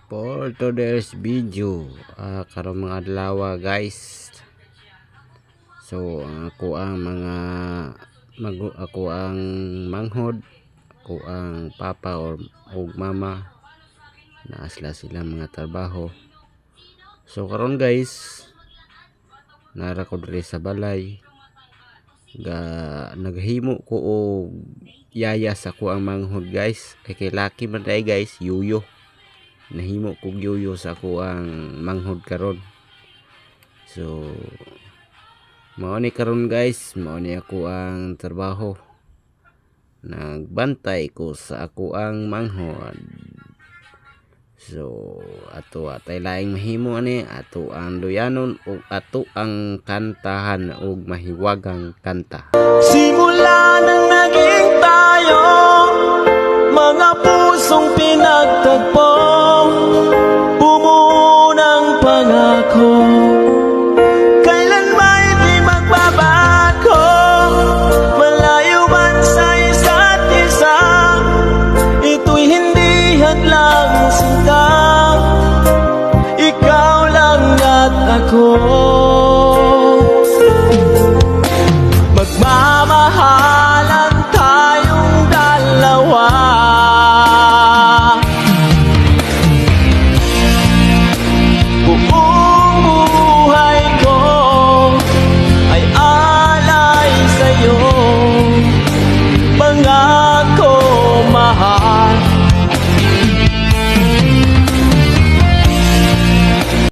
For today's video, karong mga adlaw guys. So ako ang ako ang manghod, ako ang papa or mama na sila mga trabaho. So karon guys, nara ko diri sa balay. Naghimo ko og yaya sa ako ang manghod guys. Kay laki man day guys, yuyo. Nahimo kog yuyo sa ako ang manghod karon. So mao ni karon guys, mao ni ako ang trabaho. Nagbantay ko sa ako ang manghod. So ato atay laing mahimo ani, ato ang luyanon o ato ang kantahan og mahiwagang kanta. Simula nang naging tayo, mga pusong pinagtagpo, bumuo ng pangako.